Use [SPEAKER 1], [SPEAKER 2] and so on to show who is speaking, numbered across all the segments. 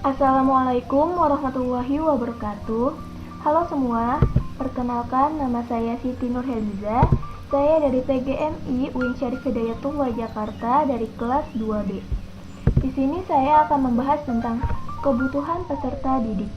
[SPEAKER 1] Assalamualaikum warahmatullahi wabarakatuh. Halo semua, perkenalkan nama saya Siti Nurheliza. Saya dari PGMI UIN Syarif Hidayatullah Jakarta dari kelas 2B. Di sini saya akan membahas tentang kebutuhan peserta didik.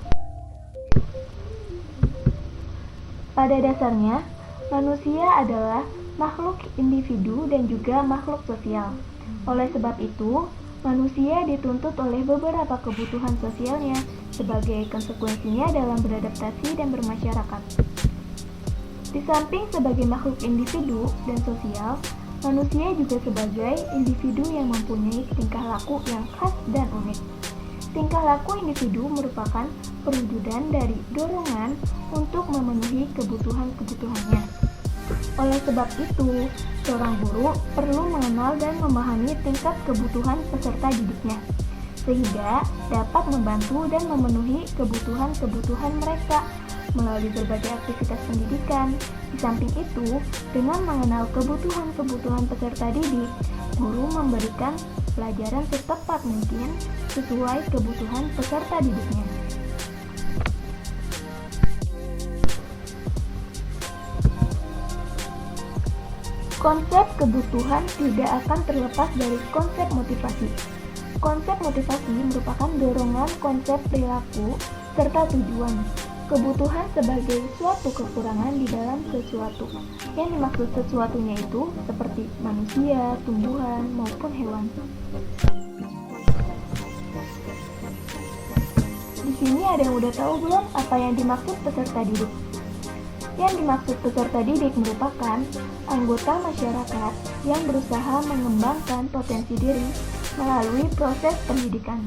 [SPEAKER 1] Pada dasarnya, manusia adalah makhluk individu dan juga makhluk sosial. Oleh sebab itu, manusia dituntut oleh beberapa kebutuhan sosialnya sebagai konsekuensinya dalam beradaptasi dan bermasyarakat. Di samping sebagai makhluk individu dan sosial, manusia juga sebagai individu yang mempunyai tingkah laku yang khas dan unik. Tingkah laku individu merupakan perwujudan dari dorongan untuk memenuhi kebutuhan-kebutuhannya. Oleh sebab itu, seorang guru perlu mengenal dan memahami tingkat kebutuhan peserta didiknya, sehingga dapat membantu dan memenuhi kebutuhan-kebutuhan mereka melalui berbagai aktivitas pendidikan. Di samping itu, dengan mengenal kebutuhan-kebutuhan peserta didik, guru memberikan pelajaran setepat mungkin sesuai kebutuhan peserta didiknya. Konsep kebutuhan tidak akan terlepas dari konsep motivasi. Konsep motivasi merupakan dorongan konsep perilaku serta tujuan. Kebutuhan sebagai suatu kekurangan di dalam sesuatu. Yang dimaksud sesuatunya itu seperti manusia, tumbuhan, maupun hewan. Di sini ada yang udah tahu belum apa yang dimaksud peserta didik? Yang dimaksud peserta didik merupakan anggota masyarakat yang berusaha mengembangkan potensi diri melalui proses pendidikan.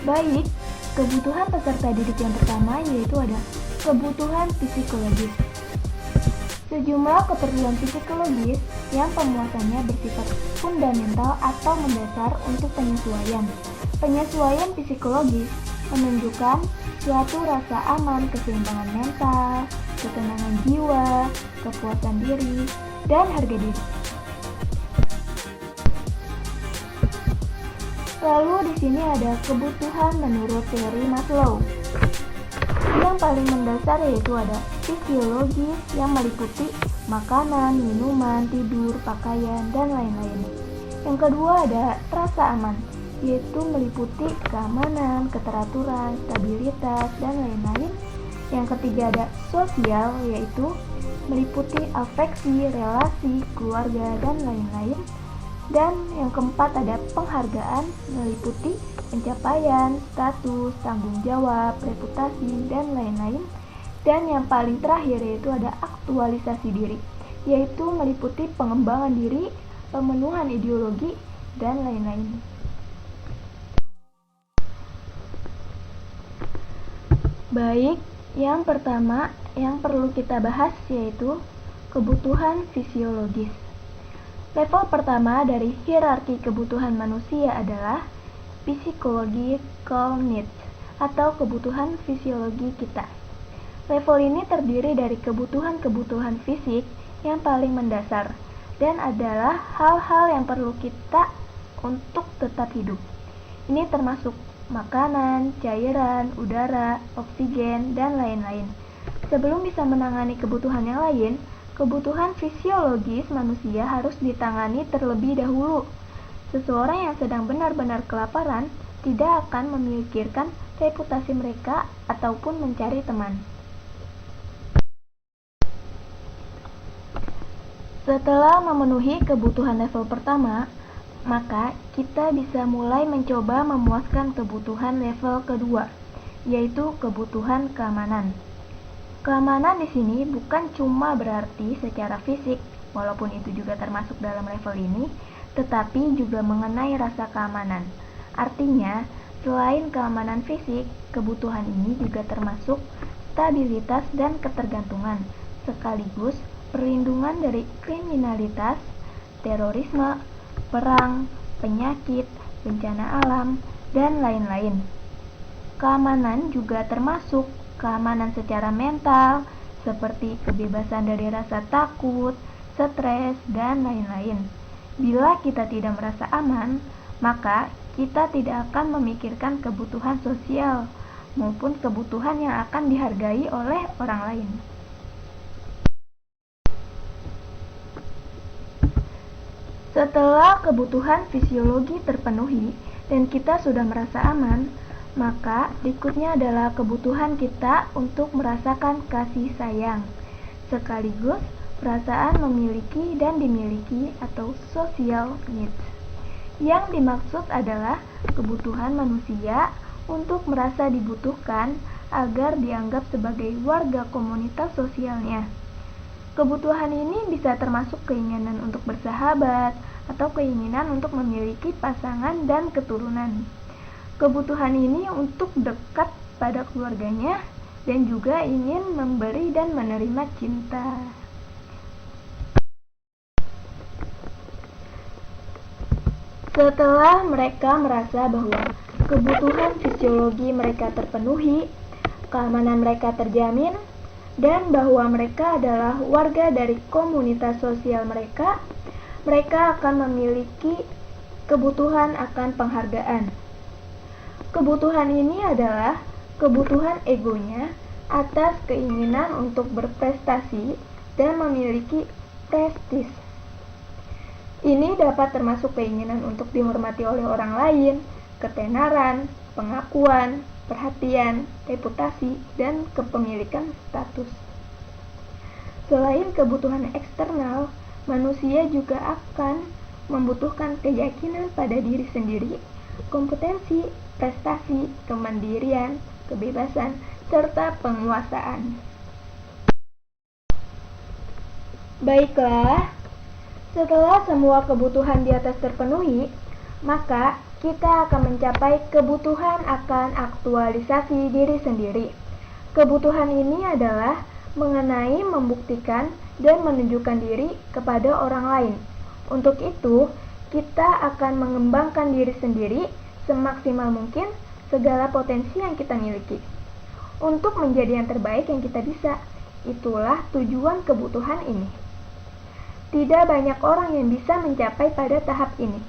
[SPEAKER 1] Baik, kebutuhan peserta didik yang pertama yaitu ada kebutuhan psikologis. Sejumlah keperluan psikologis yang pemuasannya bersifat fundamental atau mendasar untuk penyesuaian. Penyesuaian psikologis menunjukkan suatu rasa aman, keseimbangan mental, ketenangan jiwa, kepuasan diri, dan harga diri. Lalu di sini ada kebutuhan menurut teori Maslow. Yang paling mendasar yaitu ada fisiologis yang meliputi makanan, minuman, tidur, pakaian, dan lain-lain. Yang kedua ada rasa aman, yaitu meliputi keamanan, keteraturan, stabilitas, dan lain-lain. Yang ketiga ada sosial, yaitu meliputi afeksi, relasi, keluarga, dan lain-lain. Dan yang keempat ada penghargaan, meliputi pencapaian, status, tanggung jawab, reputasi, dan lain-lain. Dan yang paling terakhir yaitu ada aktualisasi diri, yaitu meliputi pengembangan diri, pemenuhan ideologi, dan lain-lain. Baik, yang pertama yang perlu kita bahas yaitu kebutuhan fisiologis. Level pertama dari hierarki kebutuhan manusia adalah physiological needs atau kebutuhan fisiologi kita. Level ini terdiri dari kebutuhan-kebutuhan fisik yang paling mendasar dan adalah hal-hal yang perlu kita untuk tetap hidup. Ini termasuk makanan, cairan, udara, oksigen, dan lain-lain. Sebelum bisa menangani kebutuhan yang lain, kebutuhan fisiologis manusia harus ditangani terlebih dahulu. Seseorang yang sedang benar-benar kelaparan tidak akan memikirkan reputasi mereka ataupun mencari teman. Setelah memenuhi kebutuhan level pertama, maka kita bisa mulai mencoba memuaskan kebutuhan level kedua, yaitu kebutuhan keamanan. Keamanan di sini bukan cuma berarti secara fisik, walaupun itu juga termasuk dalam level ini, tetapi juga mengenai rasa keamanan. Artinya, selain keamanan fisik, kebutuhan ini juga termasuk stabilitas dan ketergantungan, sekaligus perlindungan dari kriminalitas, terorisme, perang, penyakit, bencana alam, dan lain-lain. Keamanan juga termasuk keamanan secara mental, seperti kebebasan dari rasa takut, stres, dan lain-lain. Bila kita tidak merasa aman, maka kita tidak akan memikirkan kebutuhan sosial maupun kebutuhan yang akan dihargai oleh orang lain. Setelah kebutuhan fisiologi terpenuhi dan kita sudah merasa aman, maka berikutnya adalah kebutuhan kita untuk merasakan kasih sayang, sekaligus perasaan memiliki dan dimiliki atau social needs. Yang dimaksud adalah kebutuhan manusia untuk merasa dibutuhkan agar dianggap sebagai warga komunitas sosialnya. Kebutuhan ini bisa termasuk keinginan untuk bersahabat atau keinginan untuk memiliki pasangan dan keturunan. Kebutuhan ini untuk dekat pada keluarganya dan juga ingin memberi dan menerima cinta. Setelah mereka merasa bahwa kebutuhan fisiologi mereka terpenuhi, keamanan mereka terjamin, dan bahwa mereka adalah warga dari komunitas sosial mereka, mereka akan memiliki kebutuhan akan penghargaan. Kebutuhan ini adalah kebutuhan egonya atas keinginan untuk berprestasi dan memiliki prestis. Ini dapat termasuk keinginan untuk dihormati oleh orang lain, ketenaran, pengakuan, perhatian, reputasi, dan kepemilikan status. Selain kebutuhan eksternal, manusia juga akan membutuhkan keyakinan pada diri sendiri, kompetensi, prestasi, kemandirian, kebebasan, serta penguasaan. Baiklah, setelah semua kebutuhan di atas terpenuhi, maka kita akan mencapai kebutuhan akan aktualisasi diri sendiri. Kebutuhan ini adalah mengenai membuktikan dan menunjukkan diri kepada orang lain. Untuk itu, kita akan mengembangkan diri sendiri semaksimal mungkin segala potensi yang kita miliki. Untuk menjadi yang terbaik yang kita bisa, itulah tujuan kebutuhan ini. Tidak banyak orang yang bisa mencapai pada tahap ini,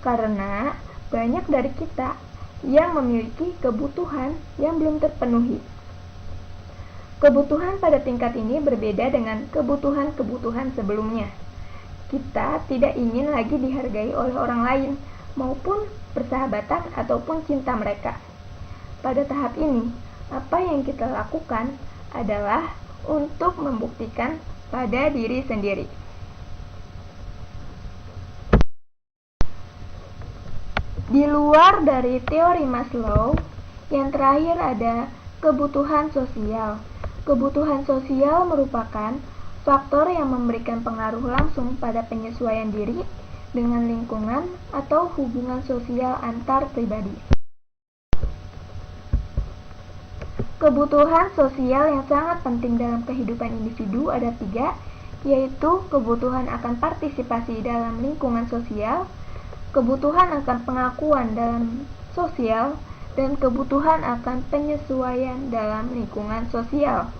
[SPEAKER 1] karena banyak dari kita yang memiliki kebutuhan yang belum terpenuhi. Kebutuhan pada tingkat ini berbeda dengan kebutuhan-kebutuhan sebelumnya. Kita tidak ingin lagi dihargai oleh orang lain, maupun persahabatan ataupun cinta mereka. Pada tahap ini, apa yang kita lakukan adalah untuk membuktikan pada diri sendiri. Di luar dari teori Maslow, yang terakhir ada kebutuhan sosial. Kebutuhan sosial merupakan faktor yang memberikan pengaruh langsung pada penyesuaian diri dengan lingkungan atau hubungan sosial antar pribadi. Kebutuhan sosial yang sangat penting dalam kehidupan individu ada 3, yaitu kebutuhan akan partisipasi dalam lingkungan sosial, kebutuhan akan pengakuan dalam sosial, dan kebutuhan akan penyesuaian dalam lingkungan sosial.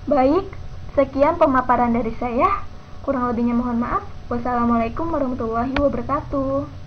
[SPEAKER 1] Baik, sekian pemaparan dari saya. Kurang lebihnya mohon maaf. Wassalamualaikum warahmatullahi wabarakatuh.